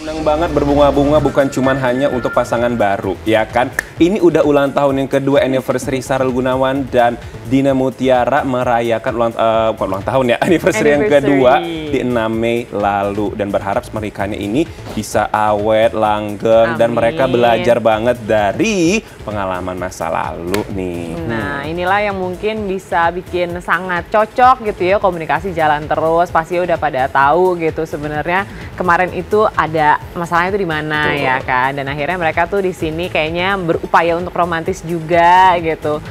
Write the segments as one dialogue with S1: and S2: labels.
S1: Senang banget berbunga-bunga bukan cuman hanya untuk pasangan baru, ya kan? Ini udah ulang tahun yang kedua anniversary Sahrul Gunawan dan Dina Mutiara merayakan bukan ulang tahun ya, anniversary yang kedua di 6 Mei lalu. Dan berharap pernikahannya ini bisa awet, langgeng, dan mereka belajar banget dari pengalaman masa lalu nih.
S2: Nah, inilah yang mungkin bisa bikin sangat cocok gitu ya, komunikasi jalan terus, pasti udah pada tahu gitu sebenarnya kemarin itu ada masalahnya itu di mana ya kan, dan akhirnya mereka tuh di sini kayaknya berupaya untuk romantis juga gitu,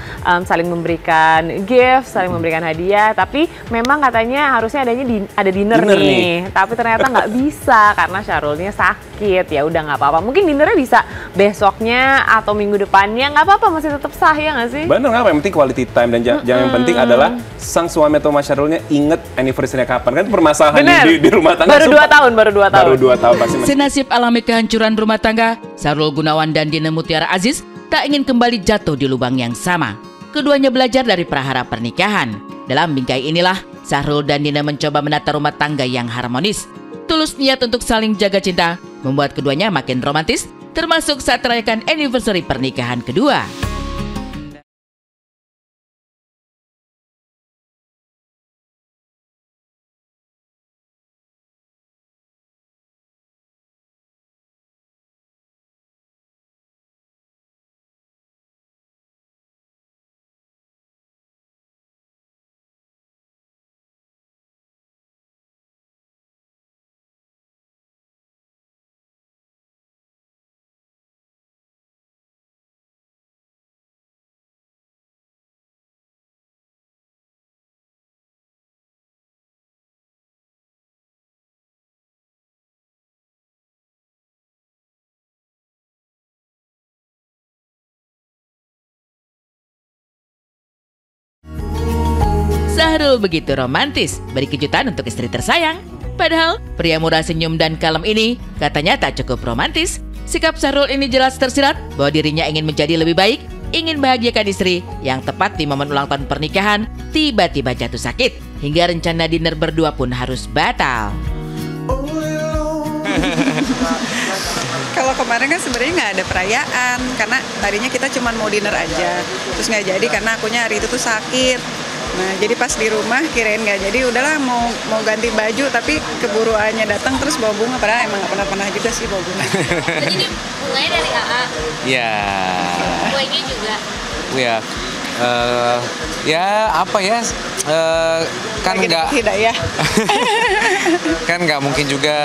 S2: saling memberikan gift, saling memberikan hadiah, tapi memang katanya harusnya ada dinner nih, tapi ternyata nggak bisa karena Syahrulnya sakit. Ya udah nggak apa-apa, mungkin dinnernya bisa besoknya atau minggu depannya, nggak apa-apa, masih tetap sah ya nggak sih?
S1: Bener nggak? Yang penting quality time dan yang penting adalah sang suami atau Mas Syahrulnya inget anniversary-nya kapan, kan permasalahan di rumah tangga.
S2: Baru 2 tahun. Baru 2 tahun pasti.
S3: Senasib alami kehancuran rumah tangga, Sahrul Gunawan dan Dina Mutiara Aziz tak ingin kembali jatuh di lubang yang sama. Keduanya belajar dari prahara pernikahan. Dalam bingkai inilah, Sahrul dan Dina mencoba menata rumah tangga yang harmonis. Tulus niat untuk saling jaga cinta membuat keduanya makin romantis, termasuk saat merayakan anniversary pernikahan kedua. Sahrul begitu romantis, beri kejutan untuk istri tersayang. Padahal pria murah senyum dan kalem ini katanya tak cukup romantis. Sikap Sahrul ini jelas tersirat bahwa dirinya ingin menjadi lebih baik, ingin bahagiakan istri yang tepat di momen ulang tahun pernikahan tiba-tiba jatuh sakit, hingga rencana dinner berdua pun harus batal.
S4: Kalau kemarin kan sebenarnya nggak ada perayaan, karena tadinya kita cuma mau dinner aja, terus nggak jadi karena akunya hari itu tuh sakit. Nah jadi pas di rumah kirain nggak jadi, udahlah mau ganti baju, tapi keburuannya datang terus bawa bunga, padahal emang nggak pernah juga sih bawa bunga.
S5: Jadi ini bunganya dari AA?
S6: Iya.
S5: Kuenya juga?
S6: Iya. Ya apa ya, kan nggak
S4: hidayah.
S6: kan nggak mungkin juga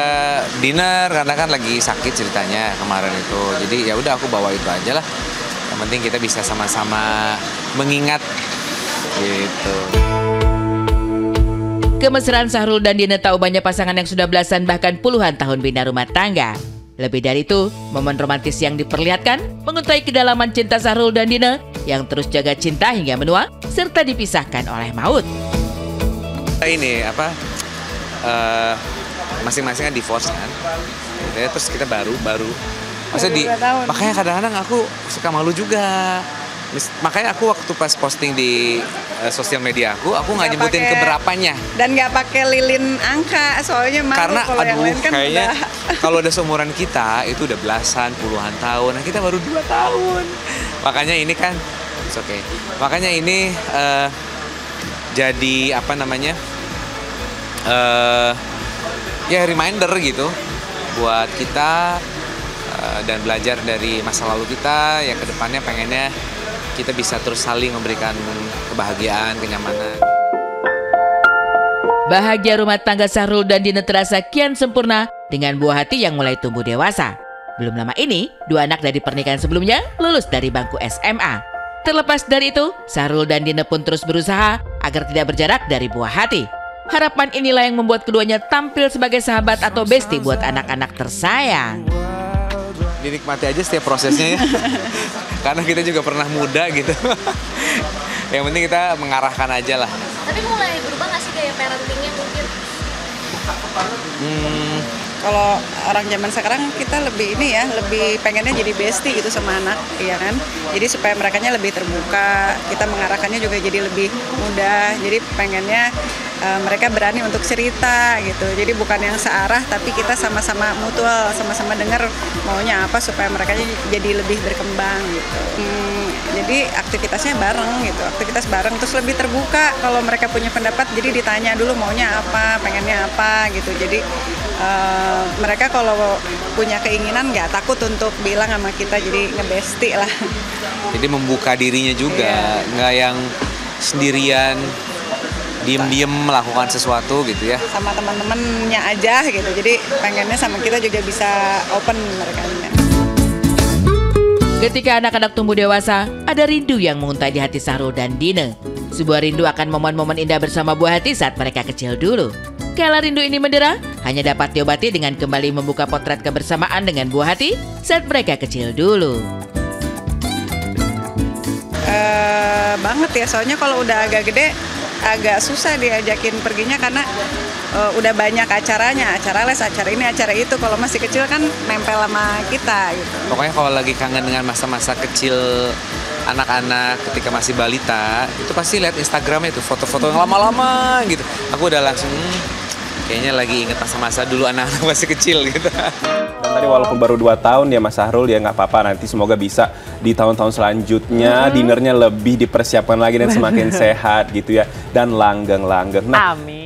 S6: dinner karena kan lagi sakit ceritanya kemarin itu, jadi ya udah aku bawa itu aja lah, yang penting kita bisa sama-sama mengingat gitu.
S3: Kemesraan Sahrul dan Dina tak ubahnya pasangan yang sudah belasan bahkan puluhan tahun bina rumah tangga. Lebih dari itu, momen romantis yang diperlihatkan menguntai kedalaman cinta Sahrul dan Dina yang terus jaga cinta hingga menua serta dipisahkan oleh maut.
S6: Ini apa? Masing-masing kan divorce kan. Terus kita baru. Makanya kadang-kadang aku suka malu juga. Makanya aku waktu pas posting di sosial media aku nggak nyebutin keberapanya. Dan
S4: nggak pakai lilin angka, soalnya malu.
S6: Karena
S4: kalau yang lain kan
S6: kayaknya kalau udah seumuran kita itu udah belasan, puluhan tahun. Nah kita baru 2 tahun. Makanya ini kan, it's okay. Makanya ini jadi apa namanya? Ya reminder gitu buat kita dan belajar dari masa lalu kita yang kedepannya pengennya kita bisa terus saling memberikan kebahagiaan, kenyamanan.
S3: Bahagia rumah tangga Sahrul dan Dina terasa kian sempurna dengan buah hati yang mulai tumbuh dewasa. Belum lama ini, 2 anak dari pernikahan sebelumnya lulus dari bangku SMA. Terlepas dari itu, Sahrul dan Dina pun terus berusaha agar tidak berjarak dari buah hati. Harapan inilah yang membuat keduanya tampil sebagai sahabat atau bestie buat anak-anak tersayang.
S6: Dinikmati aja setiap prosesnya ya. Karena kita juga pernah muda gitu. Yang penting kita mengarahkan aja lah.
S5: Tapi mulai berubah nggak sih kayak parentingnya mungkin?
S4: Kalau orang zaman sekarang kita lebih lebih pengennya jadi bestie gitu sama anak, ya kan. Jadi supaya merekanya lebih terbuka, kita mengarahkannya juga jadi lebih mudah. Jadi pengennya mereka berani untuk cerita gitu. Jadi bukan yang searah, tapi kita sama-sama mutual, sama-sama dengar maunya apa supaya mereka jadi lebih berkembang gitu. Jadi aktivitasnya bareng gitu, aktivitas bareng terus lebih terbuka kalau mereka punya pendapat. Jadi ditanya dulu maunya apa, pengennya apa gitu. Jadi mereka kalau punya keinginan nggak takut untuk bilang sama kita, jadi ngebesti lah.
S6: Jadi membuka dirinya juga, nggak yang sendirian diem-diem melakukan sesuatu gitu ya.
S4: Sama teman-temannya aja gitu, jadi pengennya sama kita juga bisa open mereka.
S3: Ketika anak-anak tumbuh dewasa, ada rindu yang menguntai di hati Sahrul dan Dina. Sebuah rindu akan momen-momen indah bersama buah hati saat mereka kecil dulu. Kala rindu ini mendera, hanya dapat diobati dengan kembali membuka potret kebersamaan dengan buah hati saat mereka kecil dulu.
S4: Banget ya, soalnya kalau udah agak gede agak susah diajakin perginya karena udah banyak acaranya, acara les, acara ini, acara itu. Kalau masih kecil kan nempel sama kita gitu.
S6: Pokoknya kalau lagi kangen dengan masa-masa kecil anak-anak ketika masih balita, itu pasti lihat Instagramnya itu foto-foto yang lama-lama gitu. Aku udah langsung kayaknya lagi inget masa-masa dulu anak-anak masih kecil gitu.
S1: Dan tadi walaupun baru 2 tahun ya Mas Sahrul, ya nggak apa-apa, nanti semoga bisa di tahun-tahun selanjutnya dinernya lebih dipersiapkan lagi dan semakin sehat gitu ya, dan langgeng-langgeng. Nah,
S2: Amin.